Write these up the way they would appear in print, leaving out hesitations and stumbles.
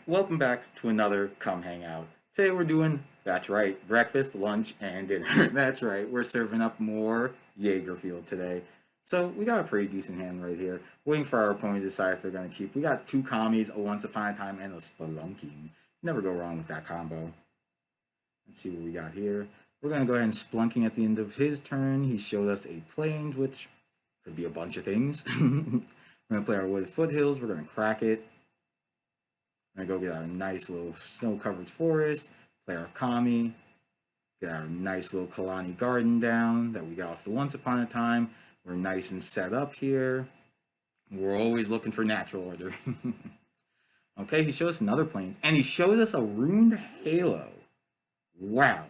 welcome back to another Come Hang Out. Today we're doing, that's right, breakfast, lunch, and dinner. That's right, we're serving up more Yager today. So we got a pretty decent hand right here. Waiting for our opponent to decide if they're going to keep. We got two commies, a Once Upon a Time, and a Spelunking. Never go wrong with that combo. Let's see what we got here. We're going to go ahead and Splunking at the end of his turn. He showed us a Plains, which could be a bunch of things. We're going to play our Wooded Foothills. We're going to crack it. We're going to go get our nice little snow-covered forest, play our Kami, get our nice little Kalani garden down that we got off the Once Upon a Time. We're nice and set up here. We're always looking for natural order. Okay, he showed us another Plains, and he showed us a Ruined Halo. Wow.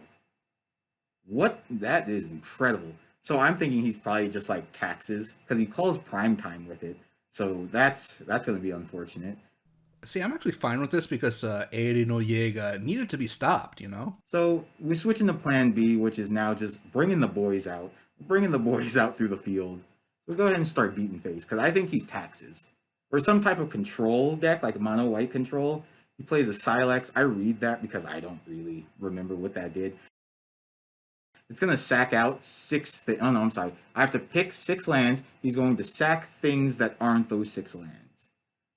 What? That is incredible. So I'm thinking he's probably just like taxes, because he calls prime time with it. So that's going to be unfortunate. See, I'm actually fine with this because Eri no Yager needed to be stopped, you know? So we're switching to plan B, which is now just bringing the boys out. Bringing the boys out through the field. We'll go ahead and start beating face, because I think he's taxes. Or some type of control deck, like mono white control. He plays a Silex. I read that because I don't really remember what that did. It's going to sack out oh no, I'm sorry. I have to pick 6 lands. He's going to sack things that aren't those 6 lands.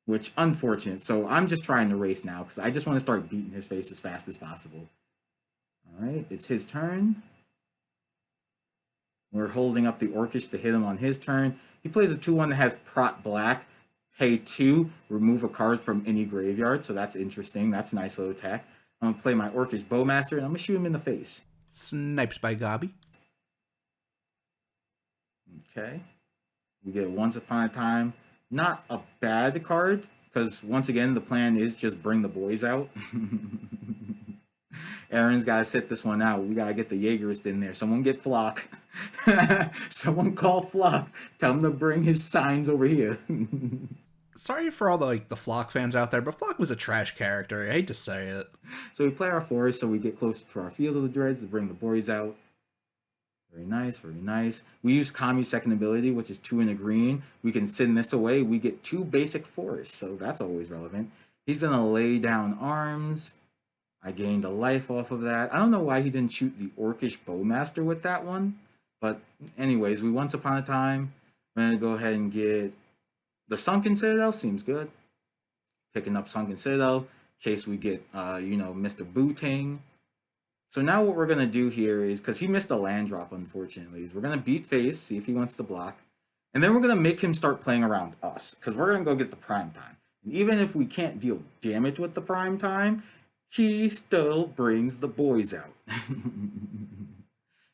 Which, unfortunate. So I'm just trying to race now because I just want to start beating his face as fast as possible. Alright, it's his turn. We're holding up the Orcish to hit him on his turn. He plays a 2-1 that has Prot Black. Pay 2, remove a card from any graveyard. So that's interesting. That's a nice little attack. I'm going to play my Orcish Bowmaster and I'm going to shoot him in the face. Sniped by Gabi. Okay. We get Once Upon a Time. Not a bad card, because once again, the plan is just bring the boys out. Aaron's got to sit this one out. We got to get the Jaegerist in there. Someone get Flock. Someone call Flock. Tell him to bring his signs over here. Sorry for all the Flock fans out there, but Flock was a trash character. I hate to say it. So we play our forest so we get closer to our Field of the Dreads to bring the boys out. Very nice, very nice. We use Kami's second ability, which is 2 in a green. We can send this away. We get 2 basic forests, so that's always relevant. He's going to lay down arms. I gained a life off of that. I don't know why he didn't shoot the Orcish Bowmaster with that one. But anyways, we Once Upon a Time. We're going to go ahead and get the Sunken Citadel. Seems good. Picking up Sunken Citadel in case we get, Mr. Booting. So now what we're going to do here is, because he missed a land drop, unfortunately, is we're going to beat face, see if he wants to block. And then we're going to make him start playing around us, because we're going to go get the prime time. And even if we can't deal damage with the prime time, he still brings the boys out.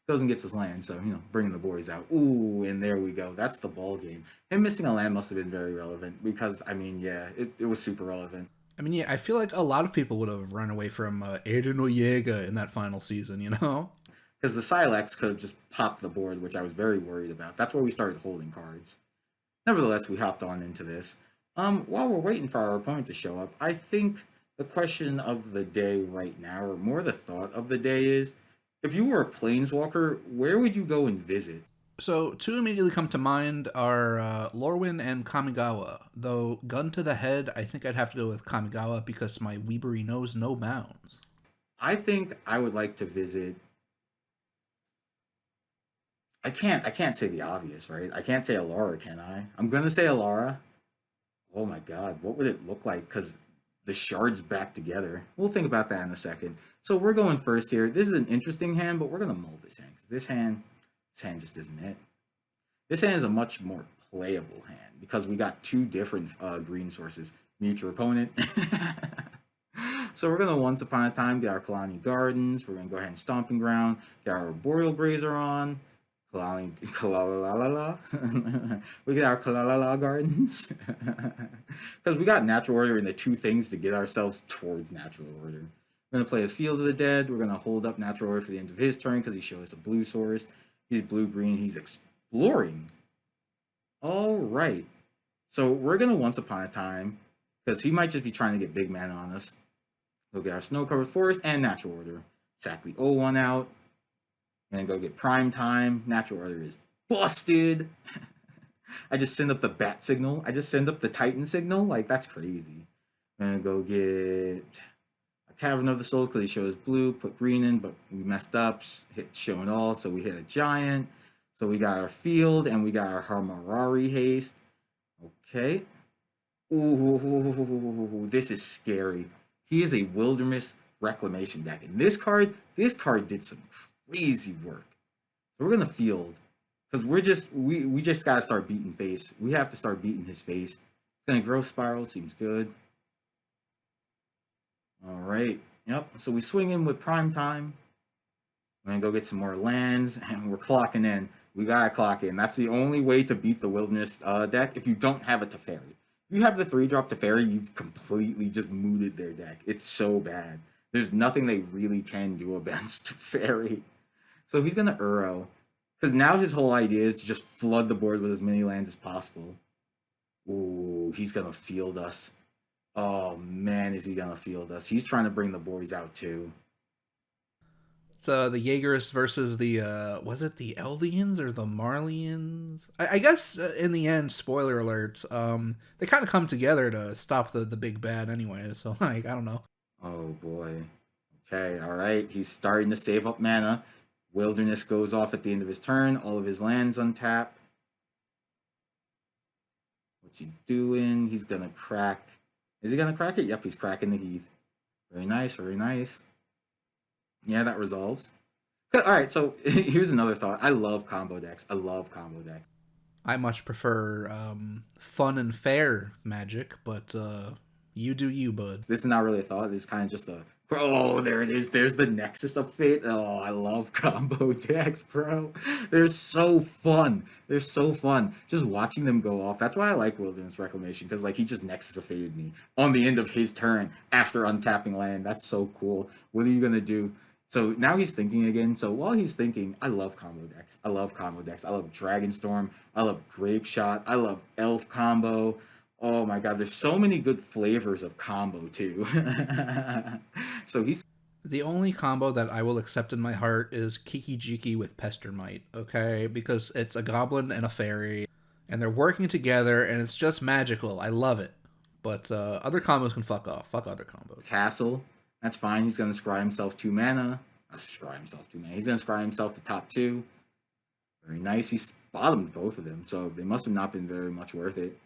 Goes and gets his land, so, bringing the boys out. Ooh, and there we go. That's the ball game. Him missing a land must have been very relevant, because, it was super relevant. I mean, yeah, I feel like a lot of people would have run away from Eri no Yager in that final season, you know? Because the Silex could have just popped the board, which I was very worried about. That's where we started holding cards. Nevertheless, we hopped on into this. While we're waiting for our opponent to show up, I think the question of the day right now, or more the thought of the day is, if you were a Planeswalker, where would you go and visit? So, 2 immediately come to mind are Lorwyn and Kamigawa. Though, gun to the head, I think I'd have to go with Kamigawa because my Weebery knows no bounds. I think I would like to visit. I can't say the obvious, right? I can't say Alara, can I? I'm gonna say Alara. Oh my god, what would it look like? Because the shards back together. We'll think about that in a second. So we're going first here. This is an interesting hand, but we're gonna mold this hand. This hand just isn't it. This hand is a much more playable hand because we got 2 different green sources. Mute your opponent. So we're gonna Once Upon a Time get our Kalani Gardens. We're gonna go ahead and Stomping Ground. Get our Boreal Grazer on. Kalalala. We get our Kalalala Gardens. Because we got Natural Order and the 2 things to get ourselves towards Natural Order. We're gonna play a Field of the Dead. We're gonna hold up Natural Order for the end of his turn because he showed us a blue source. He's blue-green. He's exploring. All right. So we're going to Once Upon a Time, because he might just be trying to get big man on us. We'll get our Snow-Covered Forest and Natural Order. Sack the O1 out. And then go get Prime Time. Natural Order is busted. I just send up the bat signal. I just send up the Titan signal. Like, that's crazy. We're gonna go get a Cavern of the Souls because he shows blue, put green in, but we messed up, hit show and all, so we hit a giant. So we got our field and we got our Harmarari haste. Okay. Ooh, this is scary. He is a wilderness reclamation deck. And this card did some crazy work. So we're gonna field. Because we just gotta start beating face. We have to start beating his face. It's gonna grow spiral, seems good. Alright. Yep. So we swing in with prime time. We're gonna go get some more lands, and we're clocking in. We gotta clock in. That's the only way to beat the wilderness deck if you don't have a Teferi. If you have the 3-drop Teferi, you've completely just mooted their deck. It's so bad. There's nothing they really can do against Teferi. So he's gonna Uro. Because now his whole idea is to just flood the board with as many lands as possible. Ooh, he's gonna field us. Oh man, is he gonna field us? He's trying to bring the boys out too. It's the Jaegerists versus the was it the Eldians or the Marlians? I guess in the end, spoiler alert, they kind of come together to stop the big bad anyway. So like I don't know. Oh boy. Okay, alright. He's starting to save up mana. Wilderness goes off at the end of his turn. All of his lands untap. What's he doing? He's gonna crack. Is he gonna crack it? Yep, he's cracking the Heath. Very nice, very nice. Yeah, that resolves. Alright, so here's another thought. I love combo decks. I love combo decks. I much prefer fun and fair Magic, but you do you, bud. This is not really a thought. This is kind of just a. Oh, there it is. There's the Nexus of Fate. Oh, I love combo decks, bro. They're so fun. They're so fun. Just watching them go off. That's why I like Wilderness Reclamation, because like he just Nexus of Fated me on the end of his turn after untapping land. That's so cool. What are you gonna do? So now he's thinking again. So while he's thinking, I love combo decks. I love combo decks. I love Dragonstorm. I love Grape Shot. I love Elf combo. Oh my god, there's so many good flavors of combo too. So he's The only combo that I will accept in my heart is Kiki Jiki with Pestermite, okay? Because it's a goblin and a fairy, and they're working together, and it's just magical. I love it. But other combos can fuck off. Fuck other combos. Castle. That's fine. He's gonna scry himself 2 mana. Scry himself 2 mana. He's gonna scry himself the top 2. Very nice. He's bottomed both of them, so they must have not been very much worth it.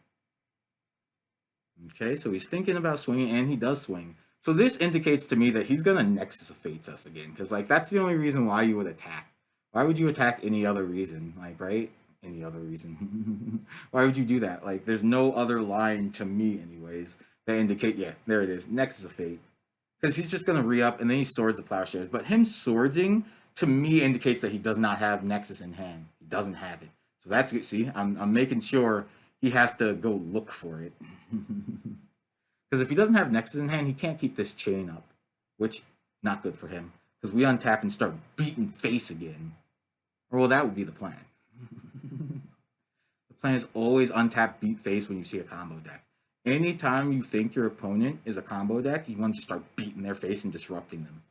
Okay, so he's thinking about swinging, and he does swing. So this indicates to me that he's gonna Nexus of Fates us again, because like that's the only reason why you would attack. Why would you attack any other reason? Like, right? Any other reason? Why would you do that? Like, there's no other line to me, anyways, that indicate. Yeah, there it is, Nexus of Fate. Because he's just gonna re-up, and then he swords the Plowshares. But him swording to me indicates that he does not have Nexus in hand. He doesn't have it. So that's good. See, I'm making sure he has to go look for it. Because if he doesn't have Nexus in hand, he can't keep this chain up, which not good for him. Because we untap and start beating face again. Or well, that would be the plan. The plan is always untap, beat face when you see a combo deck. Anytime you think your opponent is a combo deck, you want to just start beating their face and disrupting them.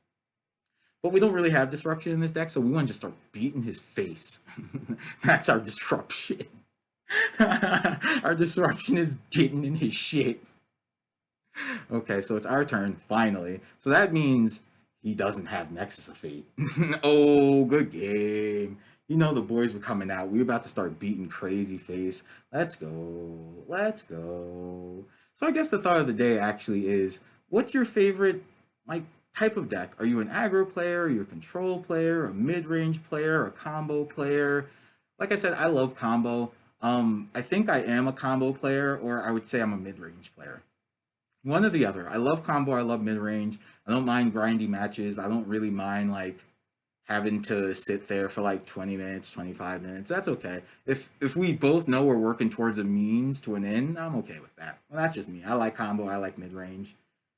But we don't really have disruption in this deck, so we want to just start beating his face. That's our disruption. Our disruption is getting in his shit. Okay, so it's our turn, finally. So that means he doesn't have Nexus of Fate. Oh, good game. You know the boys were coming out. We were about to start beating crazy face. Let's go. Let's go. So I guess the thought of the day actually is, what's your favorite like type of deck? Are you an aggro player? Are you a control player? A mid-range player? A combo player? Like I said, I love combo. I think I am a combo player, or I would say I'm a mid-range player. One or the other. I love combo. I love mid-range. I don't mind grindy matches. I don't really mind like having to sit there for like 20 minutes, 25 minutes. That's okay. If we both know we're working towards a means to an end, I'm okay with that. Well, that's just me. I like combo. I like mid-range.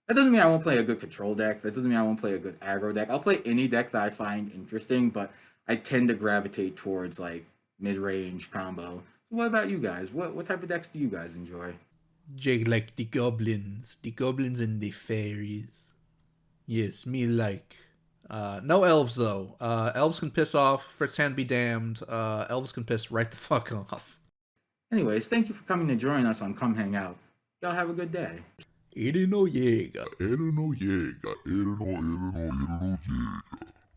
That doesn't mean I won't play a good control deck. That doesn't mean I won't play a good aggro deck. I'll play any deck that I find interesting, but I tend to gravitate towards like mid-range combo. So what about you guys? What type of decks do you guys enjoy? Jake like the goblins and the fairies. Yes, me like. No elves though. Elves can piss off. Fritz hand be damned. Elves can piss right the fuck off. Anyways, thank you for coming to join us on Come Hang Out. Y'all have a good day. Iri no Yager. Ere no Yager, ere no, ere no, ere no